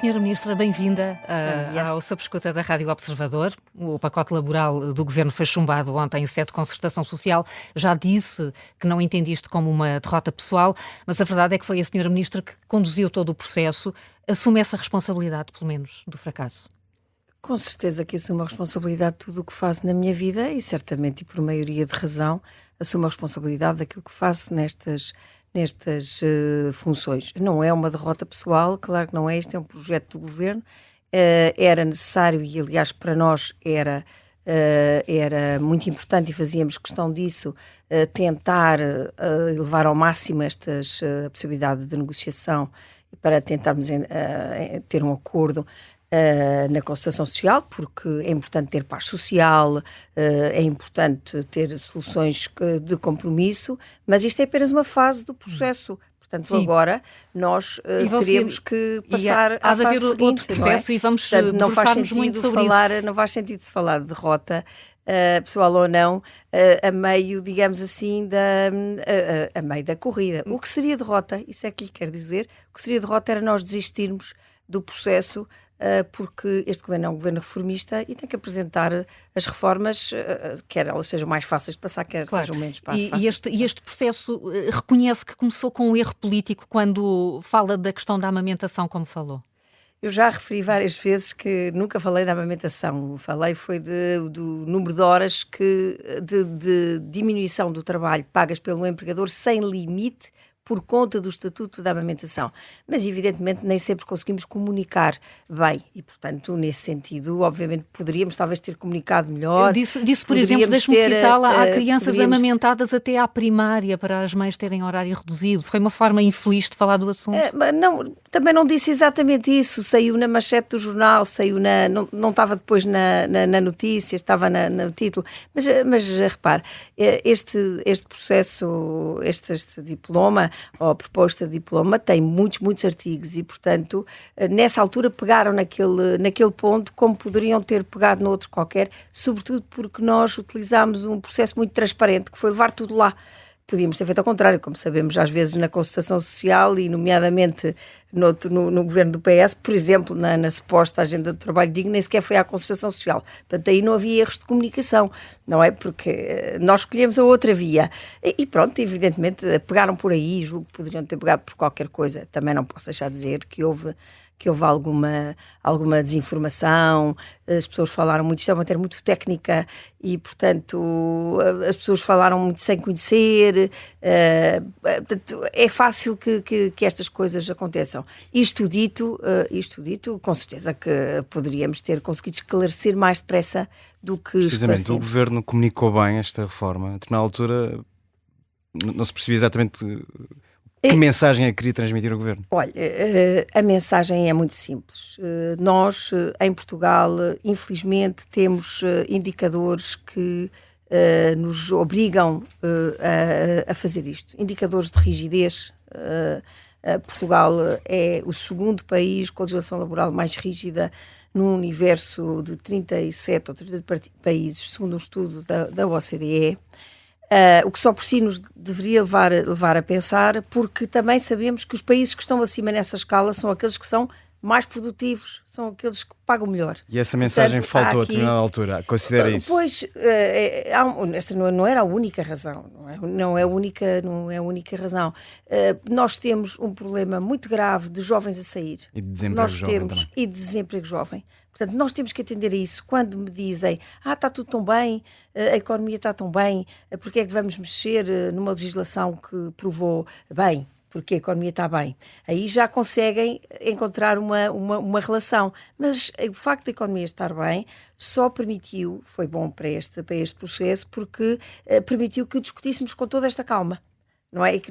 Senhora Ministra, bem-vinda ao Sob Escuta da Rádio Observador. O pacote laboral do Governo foi chumbado ontem em sede de concertação social. Já disse que não entende isto como uma derrota pessoal, mas a verdade é que foi a Senhora Ministra que conduziu todo o processo. Assume essa responsabilidade, pelo menos, do fracasso? Com certeza que assumo a responsabilidade de tudo o que faço na minha vida e certamente, e por maioria de razão, assumo a responsabilidade daquilo que faço nestas funções. Não é uma derrota pessoal, claro que não é, este é um projeto do Governo, era necessário e aliás para nós era muito importante e fazíamos questão disso, tentar elevar ao máximo a possibilidade de negociação para tentarmos ter um acordo na concertação social, porque é importante ter paz social, é importante ter soluções de compromisso, mas isto é apenas uma fase do processo. Portanto, sim, agora nós teríamos que passar à fase seguinte, outro processo, não é? E vamos debruçar-nos muito sobre isso. Não faz sentido se falar de derrota, pessoal ou não, a meio, digamos assim, a meio da corrida. O que seria derrota, isso é que lhe quero dizer, o que seria derrota era nós desistirmos do processo, porque este governo é um governo reformista e tem que apresentar as reformas, quer elas sejam mais fáceis de passar, quer sejam menos fáceis de passar. E este processo reconhece que começou com um erro político quando fala da questão da amamentação, como falou? Eu já referi várias vezes que nunca falei da amamentação. Falei foi do número de horas de diminuição do trabalho pagas pelo empregador sem limite por conta do Estatuto da Amamentação. Mas, evidentemente, nem sempre conseguimos comunicar bem e, portanto, nesse sentido, obviamente, poderíamos talvez ter comunicado melhor. Disse por exemplo, deixe-me citá-la, há crianças amamentadas até à primária para as mães terem horário reduzido. Foi uma forma infeliz de falar do assunto. Não, também não disse exatamente isso. Saiu na manchete do jornal, não estava depois na notícia, estava no título. Mas repare, este processo, este diploma, ou a proposta de diploma, tem muitos artigos e, portanto, nessa altura pegaram naquele ponto como poderiam ter pegado noutro qualquer, sobretudo porque nós utilizámos um processo muito transparente, que foi levar tudo lá. Podíamos ter feito ao contrário, como sabemos, às vezes na concertação social e nomeadamente no governo do PS, por exemplo, na suposta agenda de trabalho digno, nem sequer foi à concertação social. Portanto, aí não havia erros de comunicação, não é? Porque nós escolhemos a outra via. E pronto, evidentemente, pegaram por aí, julgo que poderiam ter pegado por qualquer coisa. Também não posso deixar de dizer que houve alguma desinformação, as pessoas falaram muito, isto é uma matéria muito técnica e, portanto, as pessoas falaram muito sem conhecer, portanto, é fácil que estas coisas aconteçam. Isto dito, com certeza que poderíamos ter conseguido esclarecer mais depressa do que precisamente, o Governo comunicou bem esta reforma. A determinada altura não se percebia exatamente que mensagem é que queria transmitir o Governo? Olha, a mensagem é muito simples. Nós, em Portugal, infelizmente, temos indicadores que nos obrigam a fazer isto. Indicadores de rigidez. Portugal é o segundo país com a legislação laboral mais rígida num universo de 37 ou 30 países, segundo um estudo da OCDE. O que só por si nos deveria levar a pensar, porque também sabemos que os países que estão acima nessa escala são aqueles que são mais produtivos, são aqueles que pagam melhor. E essa mensagem faltou a determinada altura, considera isso? Pois, essa não era a única razão, não é a única razão. Nós temos um problema muito grave de jovens a sair. E de desemprego jovem também. E de desemprego jovem. Portanto, nós temos que atender a isso. Quando me dizem, está tudo tão bem, a economia está tão bem, porque é que vamos mexer numa legislação que provou bem, porque a economia está bem? Aí já conseguem encontrar uma relação. Mas o facto da economia estar bem só permitiu, foi bom para este processo, porque permitiu que o discutíssemos com toda esta calma. Não é? E que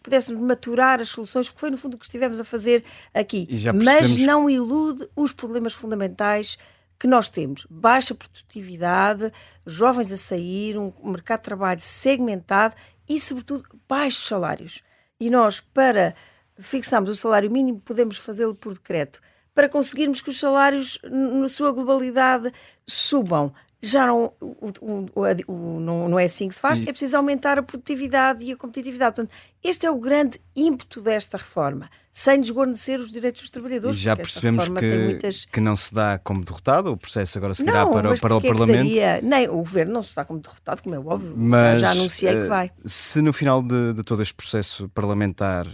pudéssemos maturar as soluções, que foi no fundo o que estivemos a fazer aqui. Mas não ilude os problemas fundamentais que nós temos. Baixa produtividade, jovens a sair, um mercado de trabalho segmentado e, sobretudo, baixos salários. E nós, para fixarmos o salário mínimo, podemos fazê-lo por decreto. Para conseguirmos que os salários, na sua globalidade, subam. já não é assim que se faz, é preciso aumentar a produtividade e a competitividade. Portanto, este é o grande ímpeto desta reforma, sem desguarnecer os direitos dos trabalhadores. E já percebemos que não se dá como derrotado, o processo agora seguirá para o Parlamento. Nem o Governo não se dá como derrotado, como é óbvio, mas já anunciei que vai. Se no final de todo este processo parlamentar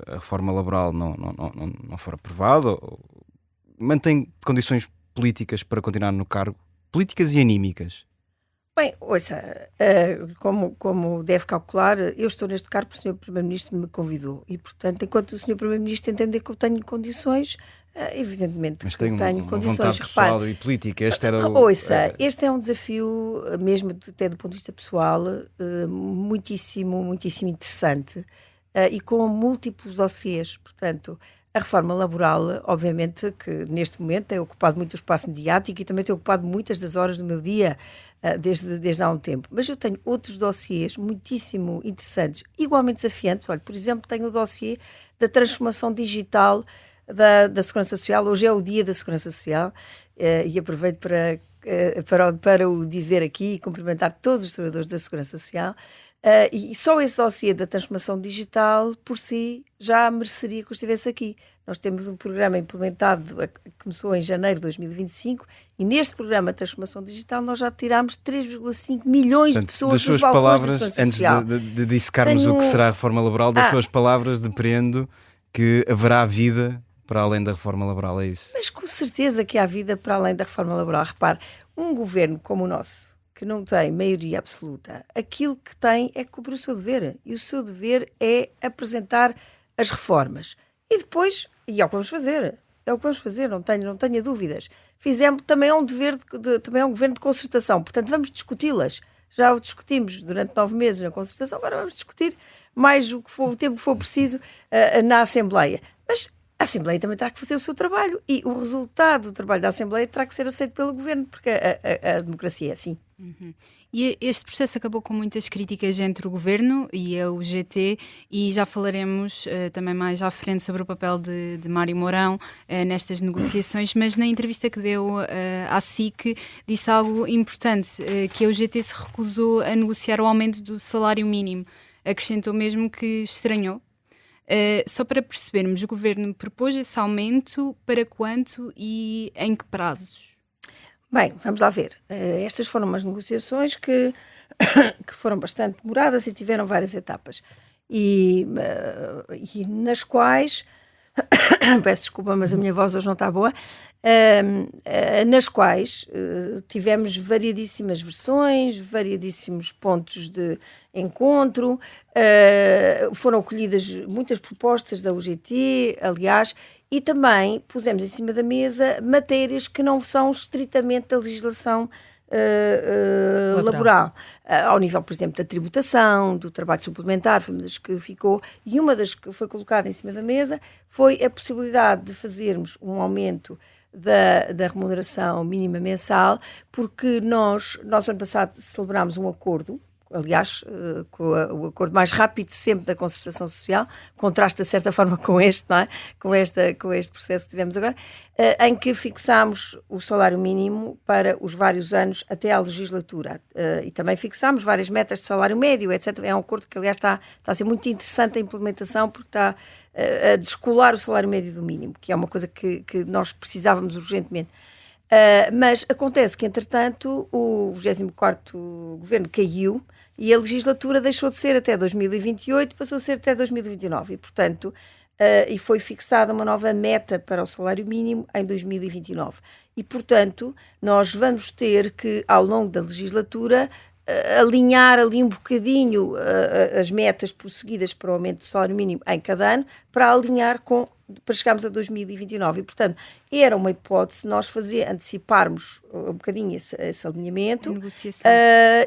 a reforma laboral não for aprovada, mantém condições políticas para continuar no cargo? Políticas e anímicas? Bem, ouça, como deve calcular, eu estou neste cargo porque o Sr. Primeiro-Ministro me convidou e, portanto, enquanto o Sr. Primeiro-Ministro entender que eu tenho condições, evidentemente mas que tenho condições. Vontade pessoal e política. Este é um desafio, mesmo até do ponto de vista pessoal, muitíssimo, muitíssimo interessante e com múltiplos dossiês, portanto... A reforma laboral, obviamente, que neste momento tem ocupado muito o espaço mediático e também tem ocupado muitas das horas do meu dia desde há um tempo. Mas eu tenho outros dossiês muitíssimo interessantes, igualmente desafiantes. Olha, por exemplo, tenho o dossiê da transformação digital da Segurança Social. Hoje é o Dia da Segurança Social e aproveito para o dizer aqui e cumprimentar todos os trabalhadores da Segurança Social. E só esse dossiê da transformação digital, por si, já mereceria que eu estivesse aqui. Nós temos um programa implementado, que começou em janeiro de 2025, e neste programa de transformação digital nós já tirámos 3,5 milhões de pessoas dos balcões da Segurança Social. Antes de dissecarmos o que será a reforma laboral, das suas palavras depreendo que haverá vida para além da reforma laboral, é isso? Mas com certeza que há vida para além da reforma laboral. Repare, um governo como o nosso, que não tem maioria absoluta, aquilo que tem é cumprir o seu dever. E o seu dever é apresentar as reformas. E depois, e é o que vamos fazer. É o que vamos fazer, não tenha dúvidas. Fizemos, também é um dever, também é um governo de concertação. Portanto, vamos discuti-las. Já o discutimos durante 9 meses na concertação, agora vamos discutir mais o tempo que for preciso na Assembleia. Mas a Assembleia também terá que fazer o seu trabalho. E o resultado do trabalho da Assembleia terá que ser aceito pelo governo, porque a democracia é assim. Uhum. E este processo acabou com muitas críticas entre o Governo e a UGT e já falaremos também mais à frente sobre o papel de Mário Mourão nestas negociações, mas na entrevista que deu à SIC disse algo importante, que a UGT se recusou a negociar o aumento do salário mínimo. Acrescentou mesmo que estranhou. Só para percebermos, o Governo propôs esse aumento para quanto e em que prazos? Bem, vamos lá ver. Estas foram umas negociações que foram bastante demoradas e tiveram várias etapas. E nas quais... Peço desculpa, mas a minha voz hoje não está boa. Nas quais tivemos variadíssimas versões, variadíssimos pontos de encontro, foram acolhidas muitas propostas da UGT, aliás, e também pusemos em cima da mesa matérias que não são estritamente da legislação laboral. Ao nível, por exemplo, da tributação, do trabalho suplementar, foi uma das que ficou, e uma das que foi colocada em cima da mesa foi a possibilidade de fazermos um aumento da remuneração mínima mensal, porque nós ano passado celebrámos um acordo, aliás, o acordo mais rápido sempre da concertação social, contrasta de certa forma com este, não é? Com este processo que tivemos agora, em que fixámos o salário mínimo para os vários anos até à legislatura, e também fixámos várias metas de salário médio, etc. É um acordo que, aliás, está a ser muito interessante a implementação, porque está a descolar o salário médio do mínimo, que é uma coisa que nós precisávamos urgentemente. Mas acontece que, entretanto, o 24º governo caiu e a legislatura deixou de ser até 2028, passou a ser até 2029 e, portanto, e foi fixada uma nova meta para o salário mínimo em 2029. E, portanto, nós vamos ter que, ao longo da legislatura, alinhar ali um bocadinho as metas prosseguidas para o aumento do salário mínimo em cada ano, para alinhar para chegarmos a 2029. E, portanto, era uma hipótese nós anteciparmos um bocadinho esse alinhamento. Negociação.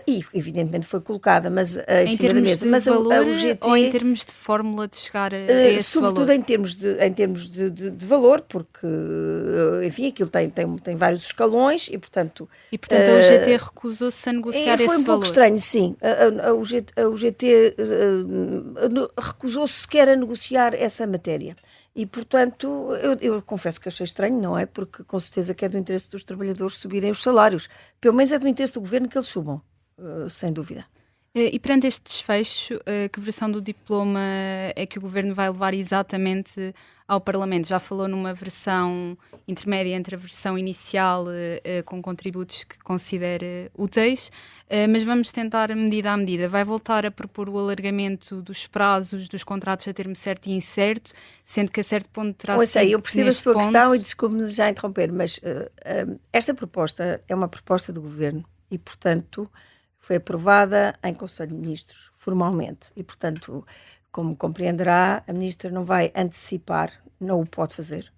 E, evidentemente, foi colocada em cima da mesa. Mas valor, a UGT... ou em termos de fórmula de chegar a esse sobretudo valor? em termos de valor, porque, enfim, aquilo tem vários escalões e, portanto... E, portanto, a UGT recusou-se a negociar esse valor? Foi um pouco estranho, sim. A UGT recusou-se sequer a negociar essa matéria. E, portanto, eu confesso que achei estranho, não é? Porque com certeza que é do interesse dos trabalhadores subirem os salários. Pelo menos é do interesse do governo que eles subam, sem dúvida. E perante este desfecho, que versão do diploma é que o Governo vai levar exatamente ao Parlamento? Já falou numa versão intermédia entre a versão inicial, com contributos que considere úteis, mas vamos tentar medida a medida. Vai voltar a propor o alargamento dos prazos dos contratos a termo certo e incerto, sendo que a certo ponto terá sido. Eu percebo a sua questão e desculpe-me já interromper, mas esta proposta é uma proposta do Governo e, portanto, foi aprovada em Conselho de Ministros, formalmente. E, portanto, como compreenderá, a Ministra não vai antecipar, não o pode fazer,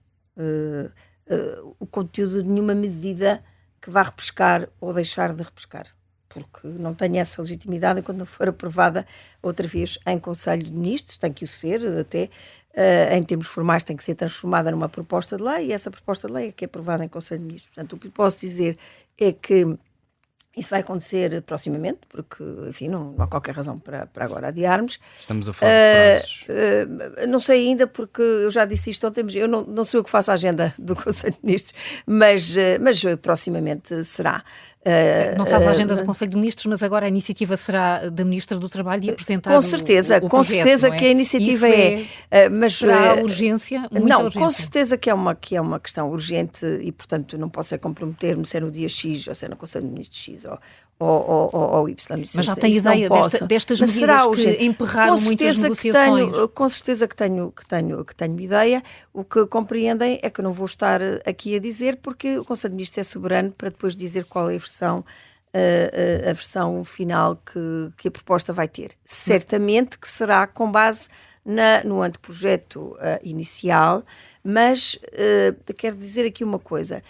o conteúdo de nenhuma medida que vá repescar ou deixar de repescar, porque não tem essa legitimidade enquanto não for aprovada outra vez em Conselho de Ministros, tem que o ser, até em termos formais tem que ser transformada numa proposta de lei, e essa proposta de lei é que é aprovada em Conselho de Ministros. Portanto, o que lhe posso dizer é que isso vai acontecer proximamente, porque, enfim, não há qualquer razão para agora adiarmos. Estamos a falar de prazos. Não sei ainda, porque eu já disse isto ontem, eu não sou eu que faço a agenda do Conselho de Ministros, mas proximamente será. Não faz a agenda do Conselho de Ministros, mas agora a iniciativa será da Ministra do Trabalho de apresentar com certeza, o com projeto, certeza não é? que a iniciativa mas será urgência, muita não, urgência. Com certeza que é uma questão urgente e, portanto, não posso comprometer-me se é no dia X ou se é no Conselho de Ministros X ou Y. Mas já tem ideia destas mas medidas que emperraram muitas negociações? Com certeza que tenho ideia. O que compreendem é que eu não vou estar aqui a dizer, porque o Conselho de Ministros é soberano para depois dizer qual é a versão final que a proposta vai ter. Certamente que será com base no anteprojeto inicial, mas quero dizer aqui uma coisa.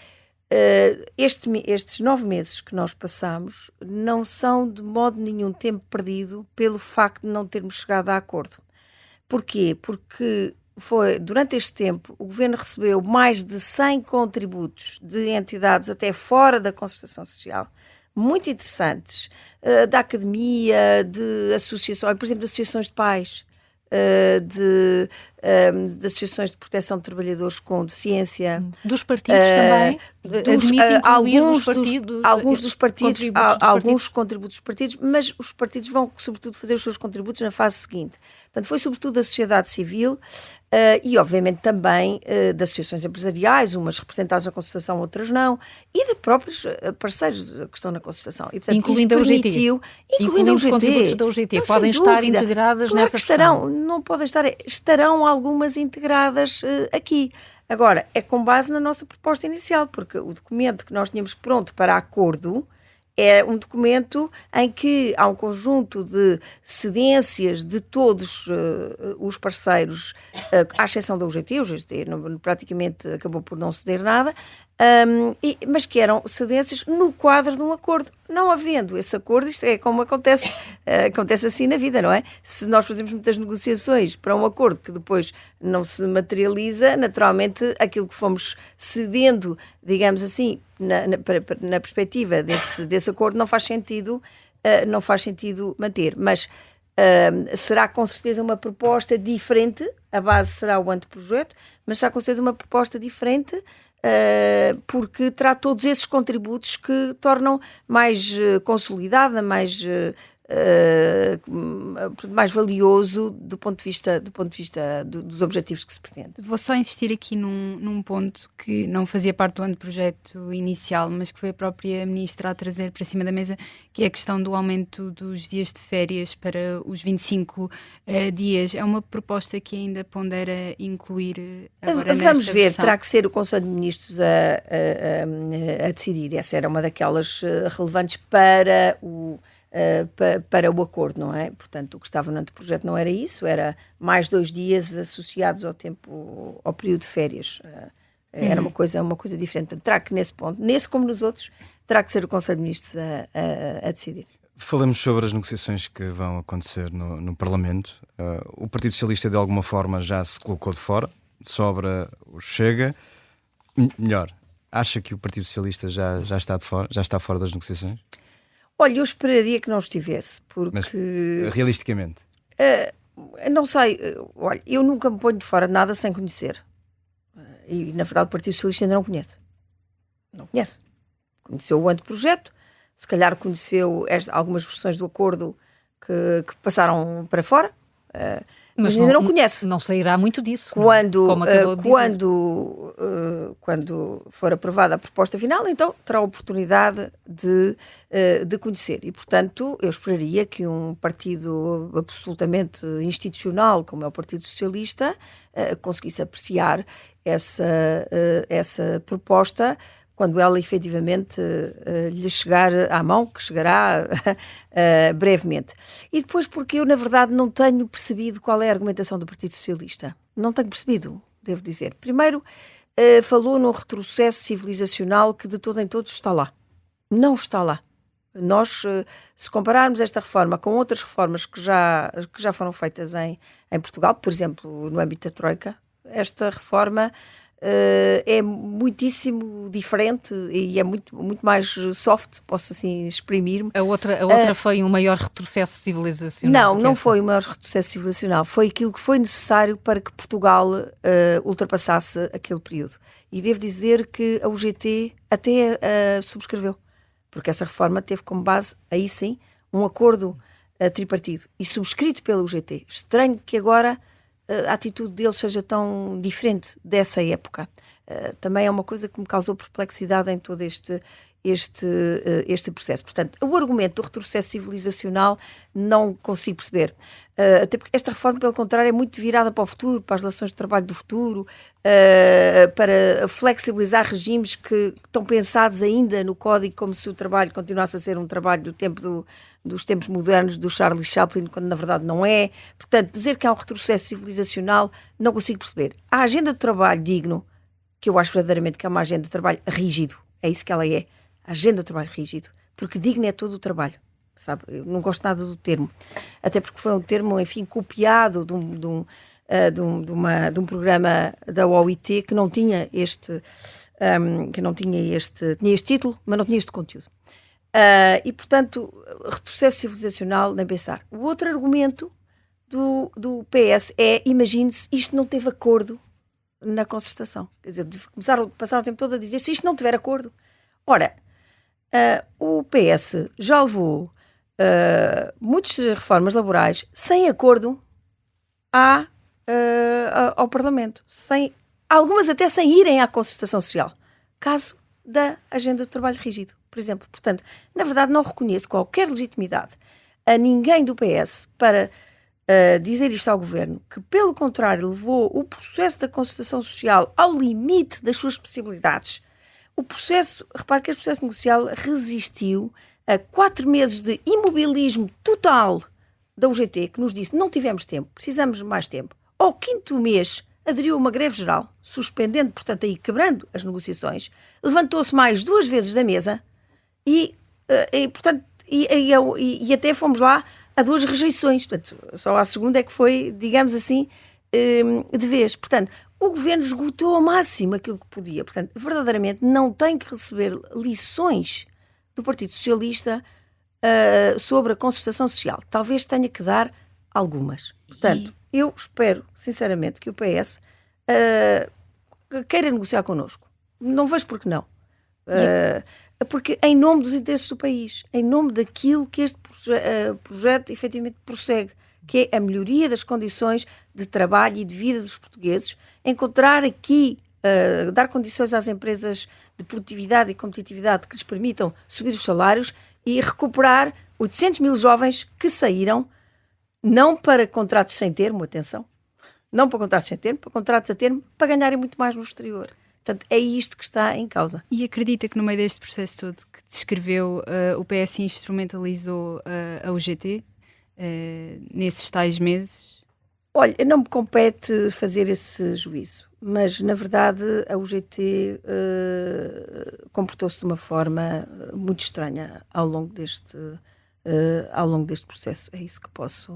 Estes 9 meses que nós passamos não são de modo nenhum tempo perdido pelo facto de não termos chegado a acordo. Porquê? Porque durante este tempo o Governo recebeu mais de 100 contributos de entidades até fora da concertação social, muito interessantes, da academia, de associações, por exemplo, de associações de pais, de associações de proteção de trabalhadores com deficiência. Dos partidos também? Alguns dos partidos, alguns contributos dos partidos, mas os partidos vão, sobretudo, fazer os seus contributos na fase seguinte. Portanto, foi sobretudo da sociedade civil e, obviamente, também das associações empresariais, umas representadas na concertação, outras não, e de próprios parceiros que estão na concertação. E, portanto, incluindo a UGT. Incluindo os contributos da UGT. Podem estar integradas claro nessa questão. Não podem estar, estarão algumas integradas aqui. Agora, é com base na nossa proposta inicial, porque o documento que nós tínhamos pronto para acordo é um documento em que há um conjunto de cedências de todos os parceiros, à exceção da UGT. O UGT praticamente acabou por não ceder nada, mas que eram cedências no quadro de um acordo. Não havendo esse acordo, isto é como acontece assim na vida, não é? Se nós fazemos muitas negociações para um acordo que depois não se materializa, naturalmente aquilo que fomos cedendo, digamos assim, na perspectiva desse acordo, não faz sentido manter. Mas será com certeza uma proposta diferente, a base será o anteprojeto, mas será com certeza uma proposta diferente, porque terá todos esses contributos que tornam mais consolidada, mais valioso do ponto de vista dos objetivos que se pretende. Vou só insistir aqui num ponto que não fazia parte do anteprojeto inicial, mas que foi a própria Ministra a trazer para cima da mesa, que é a questão do aumento dos dias de férias para os 25 dias. É uma proposta que ainda pondera incluir agora nesta Vamos ver, versão. Terá que ser o Conselho de Ministros a decidir. Essa era uma daquelas relevantes para o acordo, não é? Portanto, o que estava no anteprojeto não era isso, era mais 2 dias associados ao período de férias. Era uma coisa diferente. Portanto, terá que, nesse ponto, nesse como nos outros, terá que ser o Conselho de Ministros a decidir. Falamos sobre as negociações que vão acontecer no Parlamento. O Partido Socialista, de alguma forma, já se colocou de fora, sobra o Chega. Melhor, acha que o Partido Socialista já está fora das negociações? Olha, eu esperaria que não estivesse, porque... Mas, realisticamente? não sei, olha, eu nunca me ponho de fora de nada sem conhecer. E, na verdade, o Partido Socialista ainda não conhece. Não conhece. Conheceu o anteprojeto, se calhar conheceu algumas versões do acordo que passaram para fora, mas ainda não conhece. Não sairá muito disso. Quando for aprovada a proposta final, então terá a oportunidade de conhecer. E, portanto, eu esperaria que um partido absolutamente institucional, como é o Partido Socialista, conseguisse apreciar essa proposta quando ela efetivamente lhe chegar à mão, que chegará brevemente. E depois porque eu, na verdade, não tenho percebido qual é a argumentação do Partido Socialista. Não tenho percebido, devo dizer. Primeiro, falou num retrocesso civilizacional que de todo em todo está lá. Não está lá. Nós, se compararmos esta reforma com outras reformas que já foram feitas em Portugal, por exemplo, no âmbito da Troika, esta reforma é muitíssimo diferente e é muito mais soft, posso assim exprimir-me. A outra foi um maior retrocesso civilizacional. Não foi um maior retrocesso civilizacional. Foi aquilo que foi necessário para que Portugal ultrapassasse aquele período. E devo dizer que a UGT até subscreveu, porque essa reforma teve como base, aí sim, um acordo tripartido e subscrito pela UGT. Estranho que agora a atitude deles seja tão diferente dessa época. Também é uma coisa que me causou perplexidade em todo este processo. Portanto, o argumento do retrocesso civilizacional não consigo perceber. Até porque esta reforma, pelo contrário, é muito virada para o futuro, para as relações de trabalho do futuro, para flexibilizar regimes que estão pensados ainda no código como se o trabalho continuasse a ser um trabalho dos tempos modernos do Charlie Chaplin, quando na verdade não é. Portanto, dizer que há um retrocesso civilizacional não consigo perceber. A agenda de trabalho digno, que eu acho verdadeiramente que é uma agenda de trabalho rígido, é isso que ela é, a agenda de trabalho rígido, porque digno é todo o trabalho, sabe? Eu não gosto nada do termo, até porque foi um termo, enfim, copiado de um programa da OIT que não tinha tinha este título, mas não tinha este conteúdo. E, portanto, retrocesso civilizacional, nem pensar. O outro argumento do PS é, imagine-se, isto não teve acordo na concertação. Quer dizer, passaram o tempo todo a dizer, se isto não tiver acordo. Ora, o PS já levou muitas reformas laborais sem acordo ao Parlamento. Algumas até sem irem à concertação social. Caso da agenda de trabalho rígido, por exemplo. Portanto, na verdade, não reconheço qualquer legitimidade a ninguém do PS para dizer isto ao Governo, que, pelo contrário, levou o processo da concertação social ao limite das suas possibilidades. Repare que este processo negocial resistiu a 4 meses de imobilismo total da UGT, que nos disse, não tivemos tempo, precisamos de mais tempo. Ao 5º mês, aderiu a uma greve geral, suspendendo, portanto, aí quebrando as negociações, levantou-se mais 2 vezes da mesa e até fomos lá a 2 rejeições. Portanto, só a segunda é que foi, digamos assim, de vez. Portanto, o Governo esgotou ao máximo aquilo que podia. Portanto, verdadeiramente não tem que receber lições do Partido Socialista sobre a concertação social. Talvez tenha que dar algumas. Portanto, eu espero, sinceramente, que o PS queira negociar connosco. Não vejo por que não. Porque em nome dos interesses do país, em nome daquilo que este projeto efetivamente prossegue, que é a melhoria das condições de trabalho e de vida dos portugueses, encontrar aqui, dar condições às empresas de produtividade e competitividade que lhes permitam subir os salários e recuperar 800 mil jovens que saíram, não para contratos sem termo, atenção, não para contratos sem termo, para contratos a termo, para ganharem muito mais no exterior. Portanto, é isto que está em causa. E acredita que no meio deste processo todo que descreveu, o PS instrumentalizou a UGT nesses tais meses? Olha, não me compete fazer esse juízo, mas na verdade a UGT comportou-se de uma forma muito estranha ao longo deste processo. É isso que posso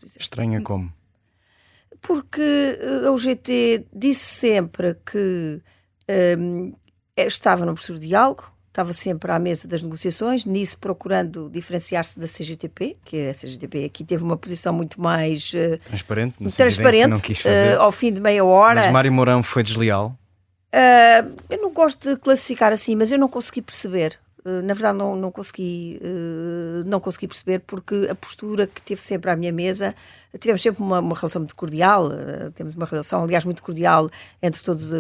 dizer. Estranha como? Porque a UGT disse sempre que estava no processo de diálogo, estava sempre à mesa das negociações, nisso procurando diferenciar-se da CGTP, que a CGTP aqui teve uma posição muito mais transparente, no transparente, que não quis fazer. Ao fim de meia hora. Mas Mário Mourão foi desleal? Eu não gosto de classificar assim, mas eu não consegui perceber. Na verdade não consegui perceber, porque a postura que teve sempre à minha mesa, tivemos sempre uma relação muito cordial, temos uma relação aliás muito cordial entre todos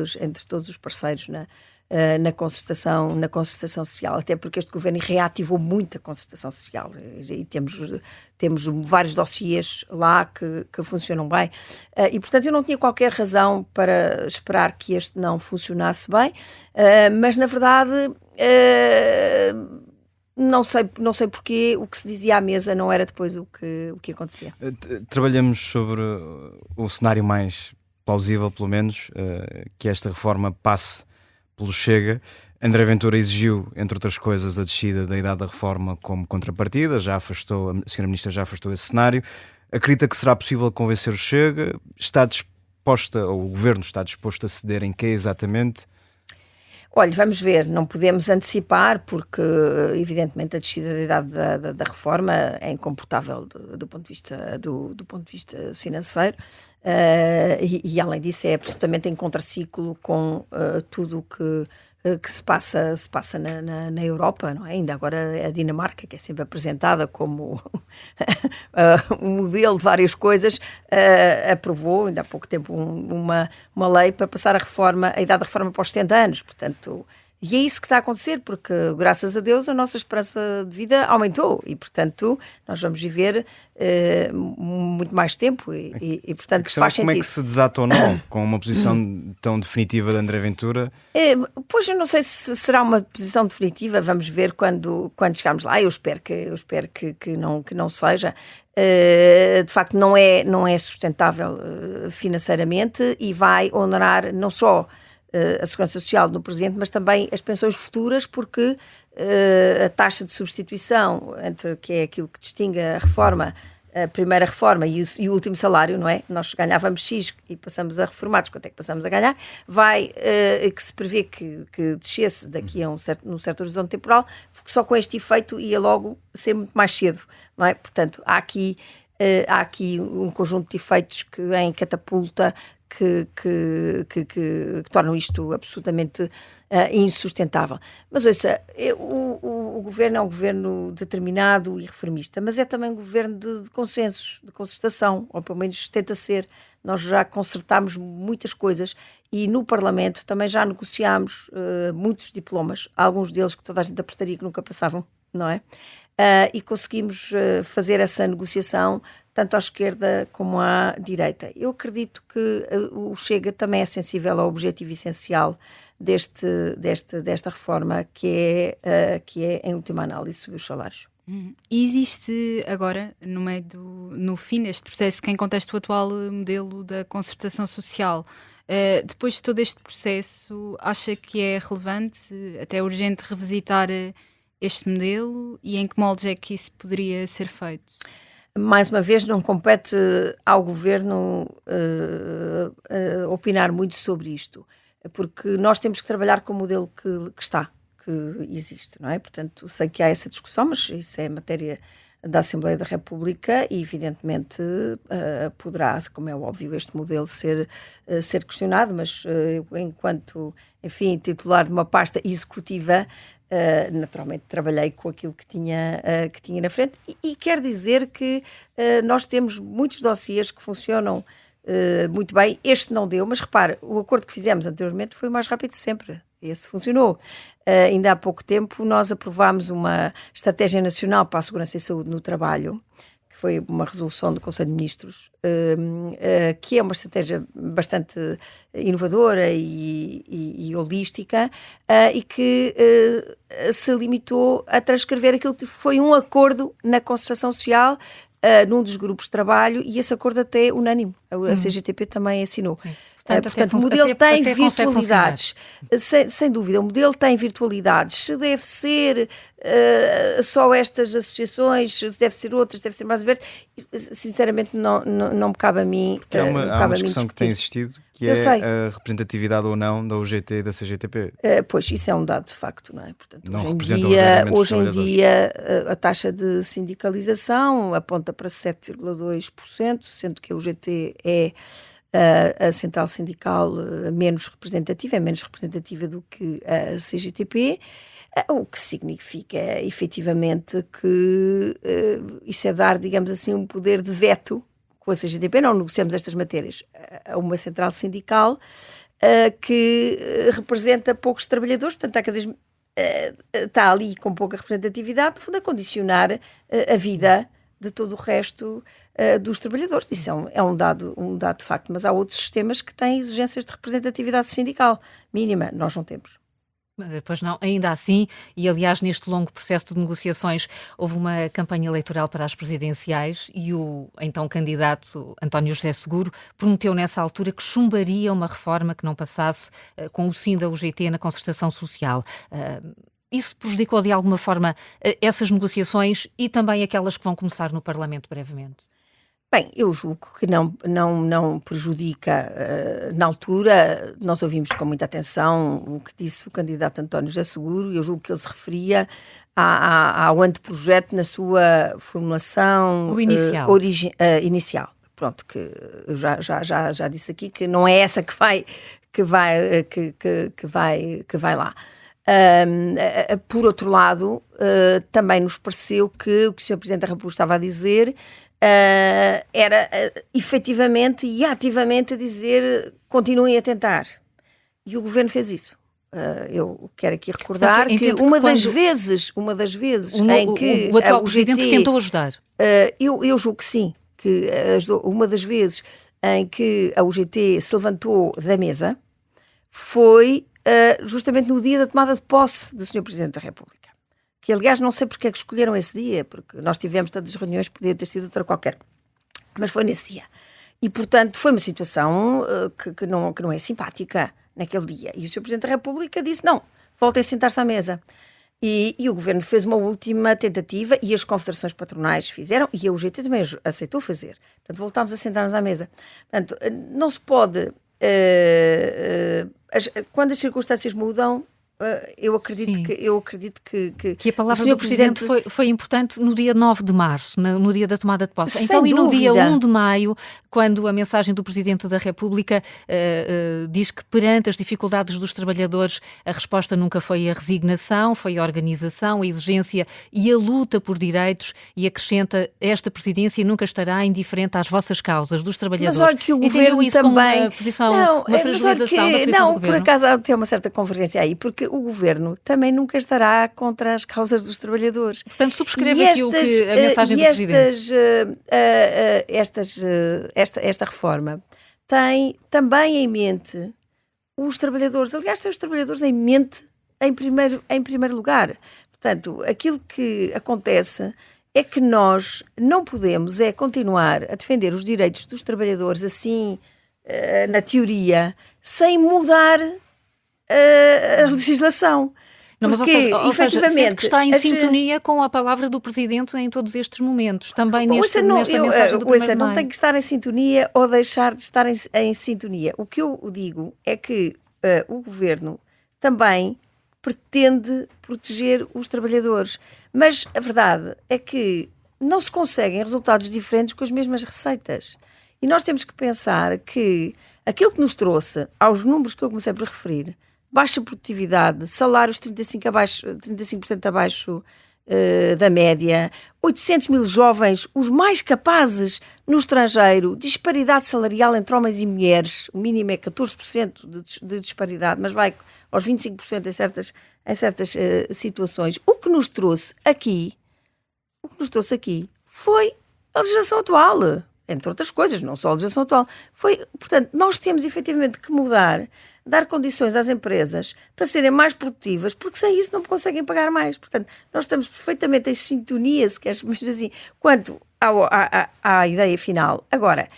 os parceiros na concertação social, até porque este governo reativou muito a concertação social e temos vários dossiês lá que funcionam bem, e portanto eu não tinha qualquer razão para esperar que este não funcionasse bem, mas na verdade não sei porque o que se dizia à mesa não era depois o que acontecia. Trabalhamos sobre o cenário mais plausível, pelo menos, que esta reforma passe pelo Chega. André Ventura exigiu, entre outras coisas, a descida da idade da reforma como contrapartida, a Sra. Ministra já afastou esse cenário. Acredita que será possível convencer o Chega? O Governo está disposto a ceder em quê exatamente? Olha, vamos ver, não podemos antecipar porque, evidentemente, a descida da idade da reforma é incomportável do ponto de vista financeiro, e além disso é absolutamente em contraciclo com tudo o que se passa na Europa, não é? Ainda agora a Dinamarca, que é sempre apresentada como um modelo de várias coisas, aprovou ainda há pouco tempo uma lei para passar a idade da reforma para os 70 anos, portanto, e é isso que está a acontecer, porque graças a Deus a nossa esperança de vida aumentou e portanto nós vamos viver muito mais tempo e portanto faz sentido. Como é que se desata ou não com uma posição tão definitiva de André Ventura? Pois eu não sei se será uma posição definitiva, vamos ver quando chegarmos lá. Eu espero que não seja. De facto não é sustentável financeiramente e vai onerar não só a segurança social no presente, mas também as pensões futuras, porque a taxa de substituição que é aquilo que distingue a primeira reforma e o último salário, não é? Nós ganhávamos X e passamos a reformados, quanto é que passamos a ganhar? Que se prevê que descesse daqui a num certo horizonte temporal, porque só com este efeito ia logo ser muito mais cedo, não é? Portanto, há aqui um conjunto de efeitos que em catapulta que tornam isto absolutamente insustentável. Mas ouça, o governo é um governo determinado e reformista, mas é também um governo de consensos, de concertação, ou pelo menos tenta ser. Nós já concertámos muitas coisas e no Parlamento também já negociámos muitos diplomas, alguns deles que toda a gente apostaria que nunca passavam, não é? E conseguimos fazer essa negociação tanto à esquerda como à direita. Eu acredito que o Chega também é sensível ao objetivo essencial desta reforma, que é, em última análise, sobre os salários. E existe agora, no fim deste processo, que em contexto o atual modelo da concertação social, depois de todo este processo, acha que é relevante, até urgente, revisitar este modelo e em que moldes é que isso poderia ser feito? Mais uma vez, não compete ao Governo opinar muito sobre isto, porque nós temos que trabalhar com o modelo que existe, não é? Portanto, sei que há essa discussão, mas isso é matéria da Assembleia da República e, evidentemente, poderá, como é óbvio, este modelo ser questionado, mas eu, enquanto, enfim, titular de uma pasta executiva, naturalmente trabalhei com aquilo que tinha na frente e quer dizer que nós temos muitos dossiês que funcionam muito bem. Este não deu, mas repare, o acordo que fizemos anteriormente foi o mais rápido de sempre. Esse funcionou. Ainda há pouco tempo nós aprovámos uma Estratégia Nacional para a Segurança e Saúde no Trabalho, que foi uma resolução do Conselho de Ministros, que é uma estratégia bastante inovadora e holística, e que se limitou a transcrever aquilo que foi um acordo na concertação social num dos grupos de trabalho, e esse acordo até unânime. A CGTP também assinou. Portanto, o modelo tem virtualidades, sem dúvida, o modelo tem virtualidades. Se deve ser só estas associações, se deve ser outras, deve ser mais aberto, sinceramente não me cabe a mim. Porque há uma discussão que tem existido, que é a representatividade ou não da UGT e da CGTP. Pois, isso é um dado de facto, não é? Portanto, não hoje em dia a taxa de sindicalização aponta para 7,2%, sendo que a UGT é a central sindical menos representativa do que a CGTP, o que significa efetivamente que isso é dar, digamos assim, um poder de veto com a CGTP. Não negociamos estas matérias a uma central sindical que representa poucos trabalhadores, portanto há cada vez está ali com pouca representatividade, no fundo a condicionar a vida de todo o resto dos trabalhadores. Isso é um dado de facto, mas há outros sistemas que têm exigências de representatividade sindical mínima, nós não temos. Pois não, ainda assim, e aliás neste longo processo de negociações houve uma campanha eleitoral para as presidenciais e o então candidato António José Seguro prometeu nessa altura que chumbaria uma reforma que não passasse com o sim da UGT na concertação social. Isso prejudicou de alguma forma essas negociações e também aquelas que vão começar no Parlamento brevemente? Bem, eu julgo que não prejudica. Na altura, nós ouvimos com muita atenção o que disse o candidato António José Seguro, e eu julgo que ele se referia ao anteprojeto na sua formulação inicial. Pronto, que eu já disse aqui que não é essa que vai lá. Por outro lado, também nos pareceu que o que o Sr. Presidente da República estava a dizer era efetivamente e ativamente a dizer continuem a tentar. E o Governo fez isso. Eu quero aqui recordar que uma das vezes em que o atual Presidente tentou ajudar. Eu julgo que sim, que uma das vezes em que a UGT se levantou da mesa foi justamente no dia da tomada de posse do Sr. Presidente da República. Que, aliás, não sei porque é que escolheram esse dia, porque nós tivemos tantas reuniões, podia ter sido outra qualquer, mas foi nesse dia. E, portanto, foi uma situação que não é simpática naquele dia. E o Sr. Presidente da República disse, não, voltem a sentar-se à mesa. E o Governo fez uma última tentativa, e as confederações patronais fizeram, e a UGT também aceitou fazer. Portanto, voltámos a sentar-nos à mesa. Portanto, não se pode... quando as circunstâncias mudam, eu acredito que a palavra do Presidente foi importante no dia 9 de março, no dia da tomada de posse. Então, e no dia 1 de maio, quando a mensagem do Presidente da República diz que perante as dificuldades dos trabalhadores a resposta nunca foi a resignação, foi a organização, a exigência e a luta por direitos, e acrescenta, esta Presidência nunca estará indiferente às vossas causas, dos trabalhadores. Mas olha que o Governo isso também... uma fragilização da posição do Governo? Por acaso tem uma certa convergência aí, porque o Governo também nunca estará contra as causas dos trabalhadores. Portanto, subscreve aquilo que a mensagem do Presidente. Esta reforma tem também em mente os trabalhadores. Aliás, tem os trabalhadores em mente em primeiro lugar. Portanto, aquilo que acontece é que nós não podemos continuar a defender os direitos dos trabalhadores assim, na teoria, sem mudar a legislação. Não, mas, efetivamente, que está em sintonia com a palavra do Presidente em todos estes momentos, também nesta mensagem do 1º de maio. Não tem que estar em sintonia ou deixar de estar em sintonia. O que eu digo é que o Governo também pretende proteger os trabalhadores, mas a verdade é que não se conseguem resultados diferentes com as mesmas receitas. E nós temos que pensar que aquilo que nos trouxe aos números que eu comecei por referir, baixa produtividade, salários 35% abaixo da média, 800 mil jovens, os mais capazes no estrangeiro, disparidade salarial entre homens e mulheres, o mínimo é 14% de disparidade, mas vai aos 25% em certas situações. O que nos trouxe aqui foi a legislação atual, entre outras coisas, não só a legislação atual. Portanto, nós temos efetivamente que mudar, dar condições às empresas para serem mais produtivas, porque sem isso não conseguem pagar mais. Portanto, nós estamos perfeitamente em sintonia, se queres dizer assim, quanto à ideia final. Agora,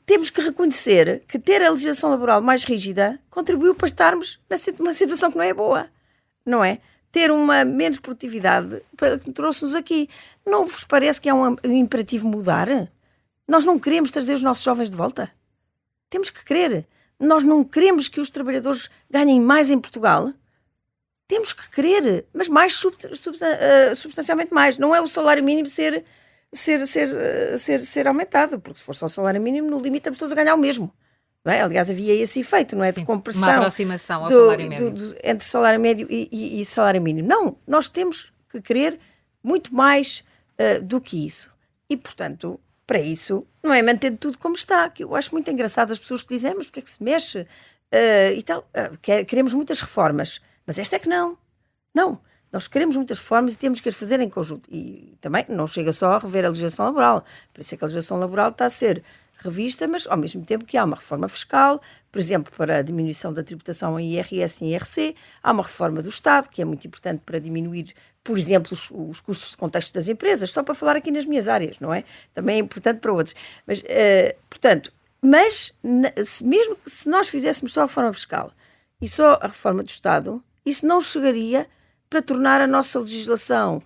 temos que reconhecer que ter a legislação laboral mais rígida contribuiu para estarmos numa situação que não é boa, não é? Ter uma menos produtividade trouxe-nos aqui. Não vos parece que é um imperativo mudar? Nós não queremos trazer os nossos jovens de volta? Temos que querer. Nós não queremos que os trabalhadores ganhem mais em Portugal? Temos que querer, mas mais substancialmente mais. Não é o salário mínimo ser aumentado, porque se for só o salário mínimo, no limite estamos todos a ganhar o mesmo. Não é? Aliás, havia esse efeito, não é? Sim, de compressão. uma aproximação ao salário médio. Entre salário médio e salário mínimo. Não, nós temos que querer muito mais do que isso. E, portanto, para isso, não é manter tudo como está, que eu acho muito engraçado as pessoas que dizem, mas porque é que se mexe? E tal. Queremos muitas reformas, mas esta é que não. Não. Nós queremos muitas reformas e temos que as fazer em conjunto. E também não chega só a rever a legislação laboral. Por isso é que a legislação laboral está a ser revista, mas ao mesmo tempo que há uma reforma fiscal, por exemplo, para a diminuição da tributação em IRS e IRC, há uma reforma do Estado, que é muito importante para diminuir, por exemplo, os custos de contexto das empresas, só para falar aqui nas minhas áreas, não é? Também é importante para outros. Mas, portanto, mesmo se nós fizéssemos só a reforma fiscal e só a reforma do Estado, isso não chegaria para tornar a nossa legislação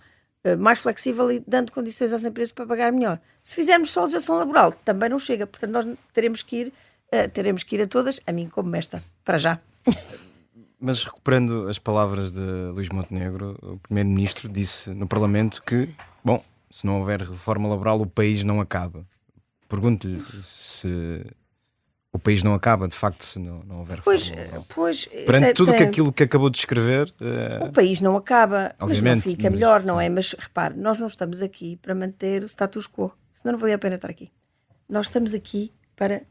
mais flexível e dando condições às empresas para pagar melhor. Se fizermos só a legislação laboral, também não chega. Portanto, nós teremos que ir a todas, a mim como esta, para já. Mas recuperando as palavras de Luís Montenegro, o Primeiro-Ministro disse no Parlamento que, bom, se não houver reforma laboral, o país não acaba. Pergunto-lhe se o país não acaba, de facto, se não houver reforma laboral. Perante tudo aquilo que acabou de escrever... O país não acaba, mas não fica melhor, não sim. é? Mas repare, nós não estamos aqui para manter o status quo, senão não valia a pena estar aqui. Nós estamos aqui para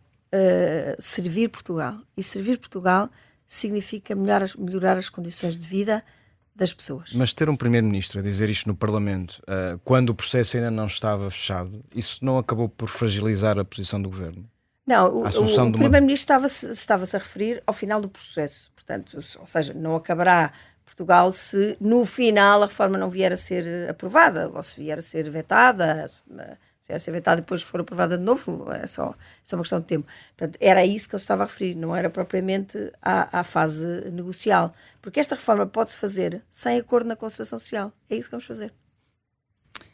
servir Portugal, e servir Portugal significa melhorar as condições de vida das pessoas. Mas ter um Primeiro-Ministro a dizer isto no Parlamento, quando o processo ainda não estava fechado, isso não acabou por fragilizar a posição do Governo? Não, o Primeiro-Ministro estava-se a referir ao final do processo. Portanto, ou seja, não acabará Portugal se no final a reforma não vier a ser aprovada, ou se vier a ser vetada, e depois for aprovada de novo, é só uma questão de tempo. Portanto, era isso que ele estava a referir, não era propriamente à fase negocial. Porque esta reforma pode-se fazer sem acordo na concertação social. É isso que vamos fazer.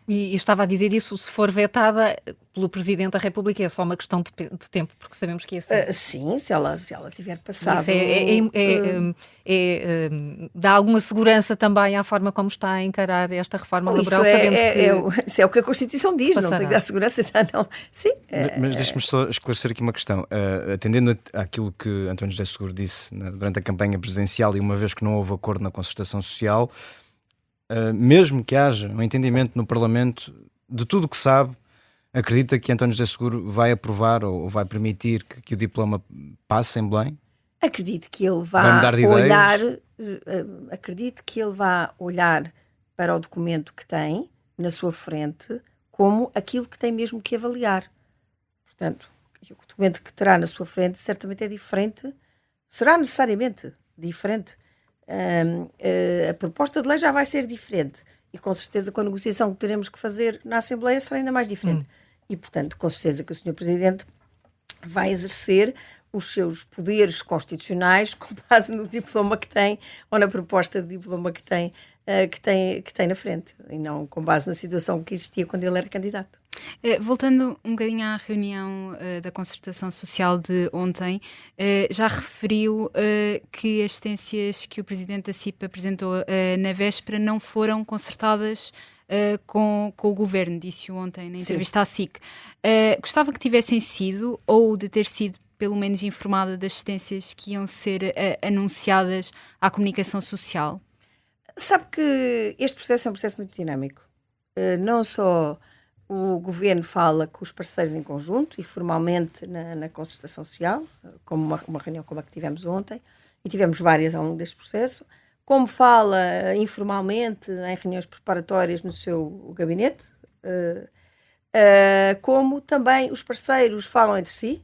E estava a dizer isso, se for vetada pelo Presidente da República, é só uma questão de tempo, porque sabemos que é assim. Sim, se ela tiver passado... Isso dá alguma segurança também à forma como está a encarar esta reforma laboral, sabendo que... Isso é o que a Constituição diz, passará. Não tem que dar segurança. Não. Sim. Mas deixe-me só esclarecer aqui uma questão. Atendendo àquilo que António José Seguro disse durante a campanha presidencial, e uma vez que não houve acordo na concertação social... mesmo que haja um entendimento no Parlamento de tudo o que sabe, acredita que António José Seguro vai aprovar ou vai permitir que o diploma passe em Belém? Acredito que ele vá olhar para o documento que tem na sua frente como aquilo que tem mesmo que avaliar. Portanto, o documento que terá na sua frente certamente é diferente, será necessariamente diferente. A proposta de lei já vai ser diferente e com certeza com a negociação que teremos que fazer na Assembleia será ainda mais diferente e portanto com certeza que o Sr. Presidente vai exercer os seus poderes constitucionais com base no diploma que tem ou na proposta de diploma que tem na frente e não com base na situação que existia quando ele era candidato. Voltando um bocadinho à reunião da concertação social de ontem, já referiu que as sentenças que o Presidente da CIP apresentou na véspera não foram concertadas com o Governo, disse-o ontem na entrevista à SIC. Gostava que tivessem sido, ou de ter sido pelo menos informada das sentenças que iam ser anunciadas à comunicação social? Sabe que este processo é um processo muito dinâmico. Não só o Governo fala com os parceiros em conjunto e formalmente na concertação social, como uma reunião como a que tivemos ontem, e tivemos várias ao longo deste processo, como fala informalmente em reuniões preparatórias no seu gabinete, como também os parceiros falam entre si,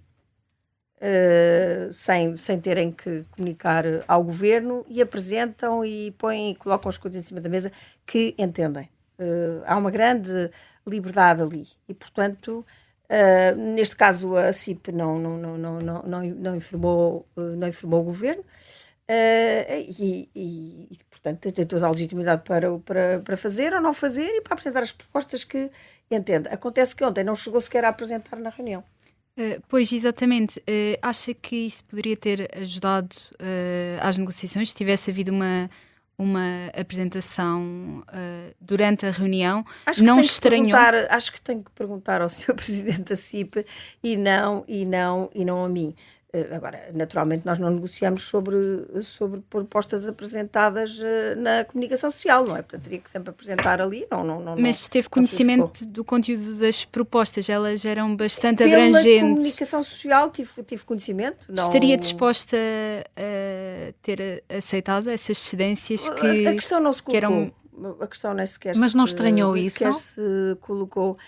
sem terem que comunicar ao Governo e apresentam e colocam as coisas em cima da mesa que entendem. Há uma grande liberdade ali e, portanto, Neste caso, a CIP não informou o governo. Portanto, tem toda a legitimidade para fazer ou não fazer e para apresentar as propostas que entende. Acontece que ontem não chegou sequer a apresentar na reunião. Pois, exatamente. Acha que isso poderia ter ajudado às negociações, se tivesse havido uma apresentação durante a reunião? Não estranhou? Acho que tenho que perguntar ao Sr. Presidente da CIP e não a mim. Agora, naturalmente, nós não negociamos sobre propostas apresentadas na comunicação social, não é? Portanto, teria que sempre apresentar ali. Mas teve conhecimento do conteúdo das propostas? Elas eram bastante Pela abrangentes. Comunicação social tive conhecimento. Estaria disposta a ter aceitado essas cedências que... A questão não se colocou. A questão nem sequer Mas não estranhou isso? Sequer se colocou.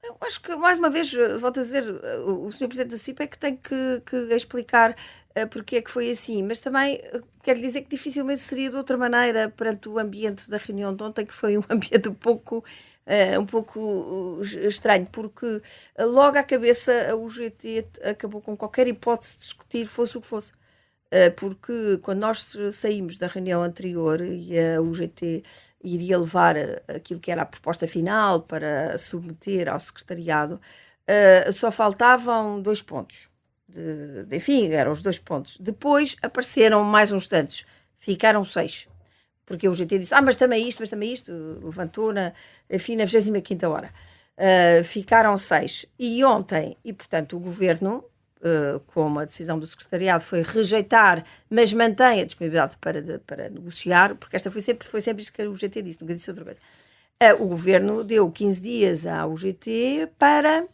Eu acho que, mais uma vez, volto a dizer, o Sr. Presidente da CIP é que tem que explicar porque é que foi assim, mas também quero dizer que dificilmente seria de outra maneira perante o ambiente da reunião de ontem, que foi um ambiente um pouco estranho, porque logo à cabeça a UGT acabou com qualquer hipótese de discutir, fosse o que fosse. Porque quando nós saímos da reunião anterior e a UGT iria levar aquilo que era a proposta final para submeter ao secretariado, só faltavam 2 pontos. Enfim, eram os 2 pontos. Depois apareceram mais uns tantos, ficaram 6. Porque a UGT disse, mas também isto, levantou na 25ª hora. Ficaram 6. E ontem, e portanto o Governo, como a decisão do secretariado foi rejeitar, mas mantém a disponibilidade para negociar, porque esta foi sempre isso que a UGT disse, nunca disse outra coisa. O Governo deu 15 dias à UGT para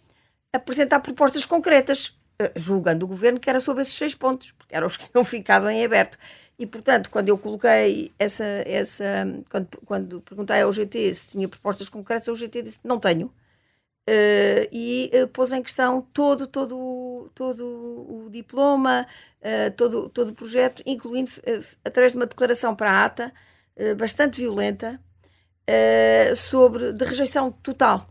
apresentar propostas concretas, julgando o Governo que era sobre esses 6 pontos, porque eram os que tinham ficado em aberto. E, portanto, quando eu coloquei quando perguntei à UGT se tinha propostas concretas, a UGT disse não tenho. Pôs em questão todo o diploma, todo o projeto, incluindo através de uma declaração para a ATA, bastante violenta, de rejeição total.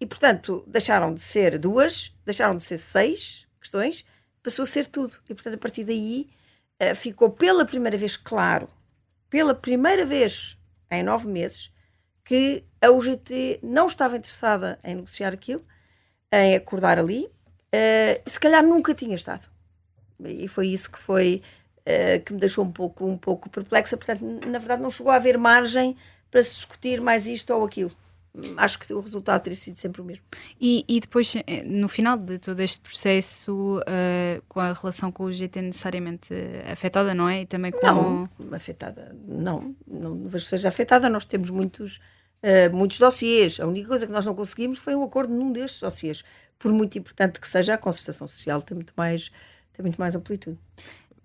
E, portanto, deixaram de ser 2, deixaram de ser 6 questões, passou a ser tudo. E, portanto, a partir daí ficou pela primeira vez claro, pela primeira vez em 9 meses, que a UGT não estava interessada em negociar aquilo, em acordar ali, se calhar nunca tinha estado. E foi isso que me deixou um pouco perplexa. Portanto, na verdade, não chegou a haver margem para se discutir mais isto ou aquilo. Acho que o resultado teria sido sempre o mesmo. E depois, no final de todo este processo, com a relação com o UGT necessariamente afetada, não é? E também com... Não afetada, não vejo que seja afetada. Nós temos muitos dossiês. A única coisa que nós não conseguimos foi um acordo num destes dossiês. Por muito importante que seja, a concertação social tem muito mais amplitude.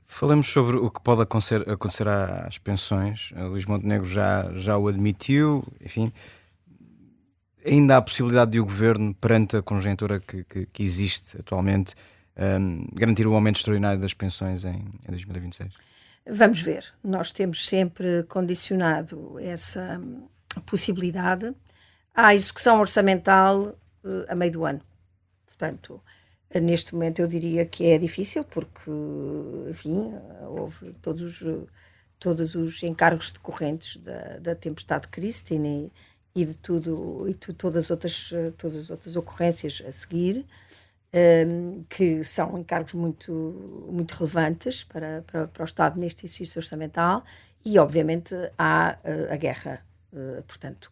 Falamos sobre o que pode acontecer às pensões. A Luís Montenegro já o admitiu, enfim... Ainda há a possibilidade de o Governo, perante a conjuntura que existe atualmente, garantir o aumento extraordinário das pensões em 2026? Vamos ver. Nós temos sempre condicionado essa possibilidade à execução orçamental a meio do ano. Portanto, neste momento eu diria que é difícil, porque, enfim, houve todos os encargos decorrentes da tempestade Christine e de tudo, todas as outras ocorrências a seguir, que são encargos muito relevantes para o Estado neste exercício orçamental, e obviamente há a guerra, portanto,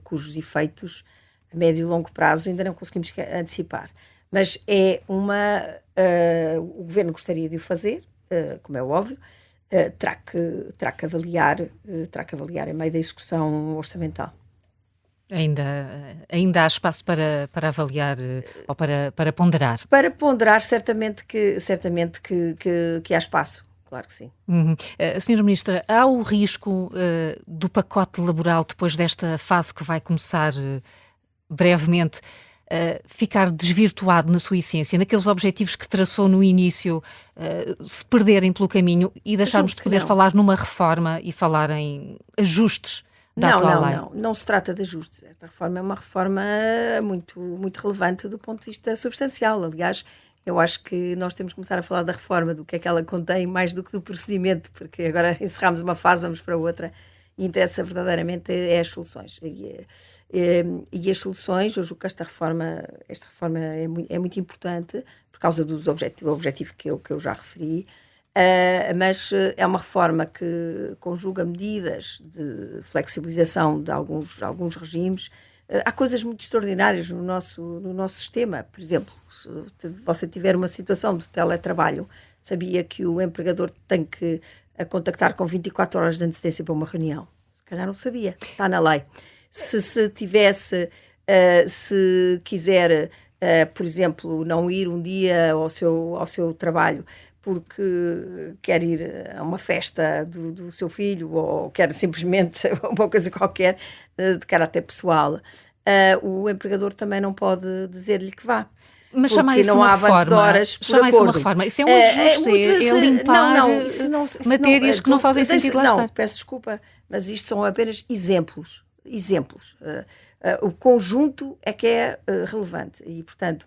cujos efeitos a médio e longo prazo ainda não conseguimos antecipar. Mas o Governo gostaria de o fazer, como é óbvio, terá que avaliar em meio da execução orçamental. Ainda há espaço para avaliar ou para ponderar? Para ponderar, certamente que há espaço, claro que sim. Senhora Ministra, há o risco do pacote laboral, depois desta fase que vai começar brevemente, ficar desvirtuado na sua essência, naqueles objetivos que traçou no início, se perderem pelo caminho e deixarmos de poder falar numa reforma e falar em ajustes da atual lei? Não se trata de ajustes. Esta reforma é uma reforma muito, muito relevante do ponto de vista substancial. Aliás, eu acho que nós temos que começar a falar da reforma, do que é que ela contém, mais do que do procedimento, porque agora encerramos uma fase, vamos para outra, e interessa verdadeiramente as soluções. E as soluções, eu julgo que esta reforma é muito importante, por causa dos objetivo que eu já referi, mas é uma reforma que conjuga medidas de flexibilização de alguns regimes. Há coisas muito extraordinárias no nosso sistema. Por exemplo, se você tiver uma situação de teletrabalho, sabia que o empregador tem que contactar com 24 horas de antecedência para uma reunião? Se calhar não sabia, está na lei. Se quiser, por exemplo, não ir um dia ao seu trabalho porque quer ir a uma festa do seu filho ou quer simplesmente uma coisa qualquer de caráter pessoal, o empregador também não pode dizer-lhe que vá. Mas porque não há banco de horas por acordo. Uma reforma. Isso é um ajuste, é limpar matérias que não fazem sentido lá estar. Peço desculpa, mas isto são apenas exemplos. O conjunto é que é relevante e, portanto,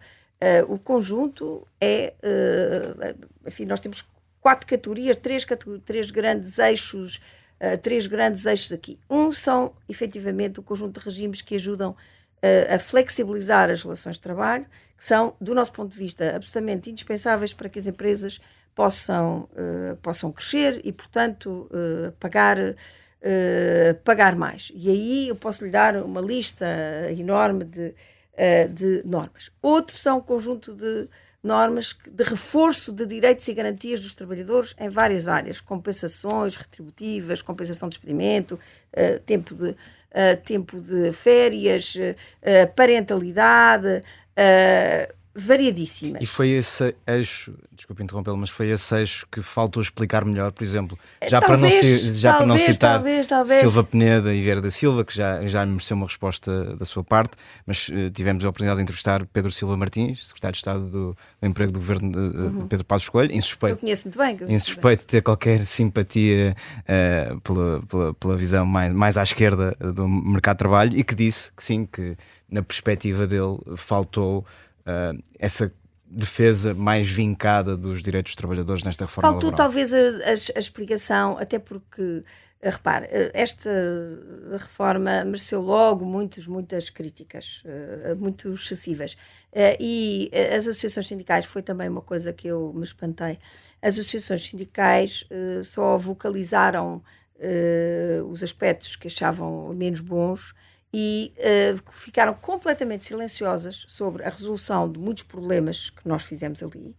o conjunto é... enfim, nós temos 4 categorias, 3 grandes eixos, 3 grandes eixos aqui. São, efetivamente, o conjunto de regimes que ajudam a flexibilizar as relações de trabalho, que são, do nosso ponto de vista, absolutamente indispensáveis para que as empresas possam crescer e, portanto, pagar mais. E aí eu posso lhe dar uma lista enorme de normas. Outros são um conjunto de normas de reforço de direitos e garantias dos trabalhadores em várias áreas, compensações retributivas, compensação de despedimento, tempo de férias, parentalidade, variadíssima. E foi esse eixo, desculpe interrompê-lo, mas foi esse eixo que faltou explicar melhor, por exemplo, para não citar Silva Peneda e Vieira da Silva, que já me mereceu uma resposta da sua parte, mas tivemos a oportunidade de entrevistar Pedro Silva Martins, secretário de Estado do Emprego do Governo de Pedro Passos Coelho, eu conheço muito bem. Insuspeito de ter qualquer simpatia pela visão mais à esquerda do mercado de trabalho, e que disse que sim, que na perspectiva dele faltou essa defesa mais vincada dos direitos dos trabalhadores nesta reforma laboral. Faltou talvez a explicação, até porque, repare, esta reforma mereceu logo muitas críticas, muito excessivas. E as associações sindicais, foi também uma coisa que eu me espantei, as associações sindicais só vocalizaram os aspectos que achavam menos bons e ficaram completamente silenciosas sobre a resolução de muitos problemas que nós fizemos ali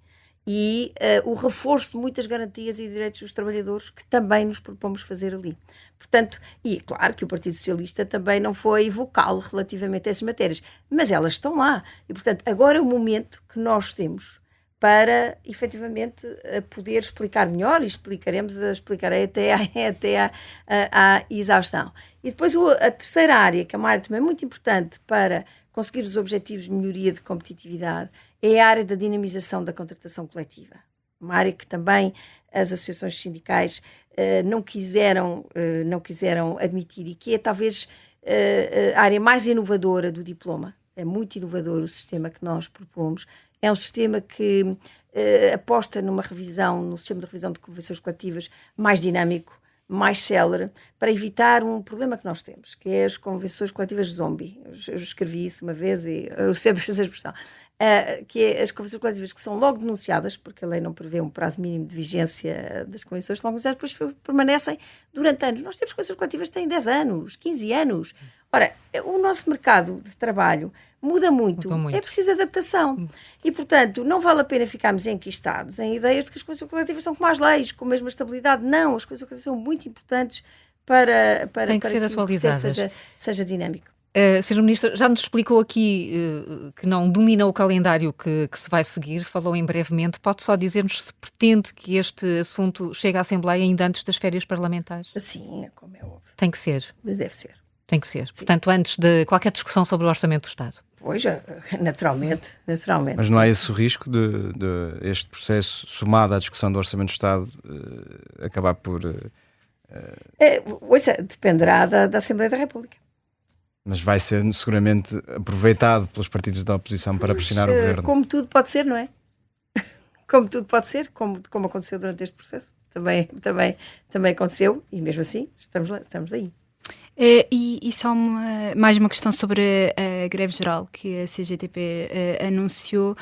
e o reforço de muitas garantias e direitos dos trabalhadores que também nos propomos fazer ali. Portanto, e claro que o Partido Socialista também não foi vocal relativamente a essas matérias, mas elas estão lá. E, portanto, agora é o momento que nós temos para, efetivamente, poder explicar melhor, e explicarei até à exaustão. E depois a terceira área, que é uma área também muito importante para conseguir os objetivos de melhoria de competitividade, é a área da dinamização da contratação coletiva. Uma área que também as associações sindicais não quiseram admitir e que é talvez a área mais inovadora do diploma. É muito inovador o sistema que nós propomos. É um sistema que aposta no sistema de revisão de convenções coletivas mais dinâmico, mais célere, para evitar um problema que nós temos, que é as convenções coletivas zombie. Eu escrevi isso uma vez e eu sempre essa expressão. Que é as convenções coletivas que são logo denunciadas, porque a lei não prevê um prazo mínimo de vigência das convenções, logo denunciadas, depois permanecem durante anos. Nós temos convenções coletivas que têm 10 anos, 15 anos. Ora, o nosso mercado de trabalho muda muito. É preciso adaptação. E, portanto, não vale a pena ficarmos enquistados em ideias de que as convenções coletivas são como as leis, com a mesma estabilidade. Não, as convenções coletivas são muito importantes para que o processo seja dinâmico. Sr. Ministro, já nos explicou aqui que não domina o calendário que se vai seguir, falou em brevemente. Pode só dizer-nos se pretende que este assunto chegue à Assembleia ainda antes das férias parlamentares? Sim, como é óbvio. Tem que ser. Deve ser. Tem que ser. Sim. Portanto, antes de qualquer discussão sobre o Orçamento do Estado. Pois, naturalmente. Mas não há esse risco de este processo, somado à discussão do Orçamento do Estado, acabar por Dependerá da Assembleia da República. Mas vai ser seguramente aproveitado pelos partidos da oposição para pressionar o governo. Como tudo pode ser, não é? Como tudo pode ser, como aconteceu durante este processo. Também aconteceu, e mesmo assim estamos aí. E só mais uma questão sobre a greve geral que a CGTP anunciou.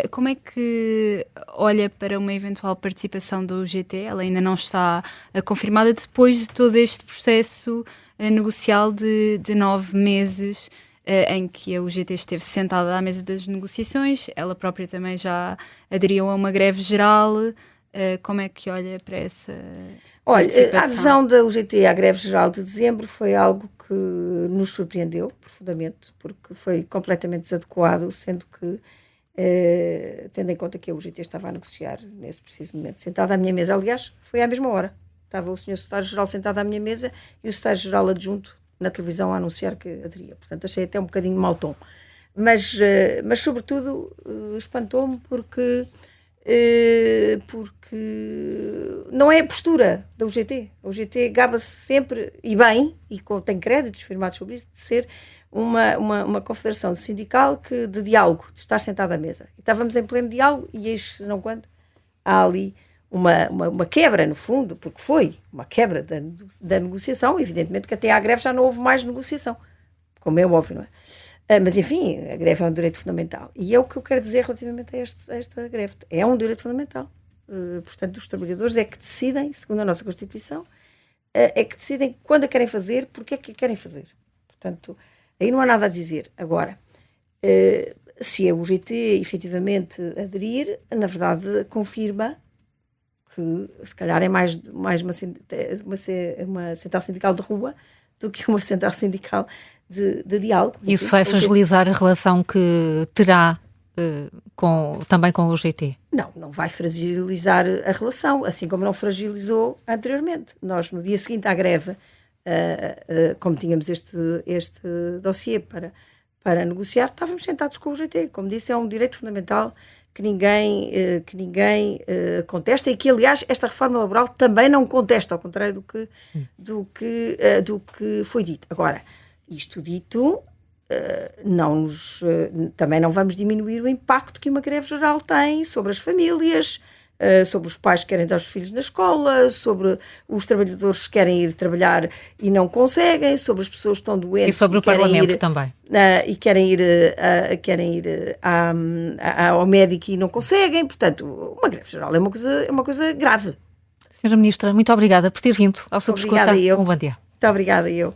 Como é que olha para uma eventual participação do UGT? Ela ainda não está confirmada depois de todo este processo negocial de 9 meses em que a UGT esteve sentada à mesa das negociações. Ela própria também já aderiu a uma greve geral. Como é que olha para essa participação? A adesão da UGT à greve geral de dezembro foi algo que nos surpreendeu profundamente, porque foi completamente desadequado, sendo que, tendo em conta que a UGT estava a negociar nesse preciso momento, sentada à minha mesa. Aliás, foi à mesma hora. Estava o Sr. Secretário-Geral sentado à minha mesa e o Secretário-Geral adjunto na televisão a anunciar que aderia. Portanto, achei até um bocadinho mau tom. Mas sobretudo, espantou-me porque não é a postura da UGT. A UGT gaba-se sempre, e bem, e tem créditos firmados sobre isso, de ser uma confederação sindical de diálogo, de estar sentada à mesa. E estávamos em pleno diálogo e eis, não quando, há ali uma quebra, no fundo, porque foi uma quebra da negociação. Evidentemente que até à greve já não houve mais negociação, como é óbvio, não é? Mas, enfim, a greve é um direito fundamental. E é o que eu quero dizer relativamente a esta greve. É um direito fundamental. Portanto, os trabalhadores é que decidem, segundo a nossa Constituição, é que decidem quando a querem fazer, porque é que a querem fazer. Portanto, aí não há nada a dizer. Agora, se a UGT efetivamente aderir, na verdade, confirma que, se calhar, é mais uma central sindical de rua do que uma central sindical de diálogo. Isso vai fragilizar a relação que terá também com o UGT? Não vai fragilizar a relação, assim como não fragilizou anteriormente. Nós, no dia seguinte à greve, como tínhamos este dossiê para negociar, estávamos sentados com o UGT. Como disse, é um direito fundamental que ninguém contesta e que, aliás, esta reforma laboral também não contesta, ao contrário do que foi dito. Agora, isto dito, também não vamos diminuir o impacto que uma greve geral tem sobre as famílias, sobre os pais que querem dar os filhos na escola, sobre os trabalhadores que querem ir trabalhar e não conseguem, sobre as pessoas que estão doentes e sobre o Parlamento também. E querem ir ao médico e não conseguem. Portanto, uma greve geral é uma coisa grave. Senhora Ministra, muito obrigada por ter vindo ao Subscuta. Obrigada eu. Um bom dia. Muito obrigada eu.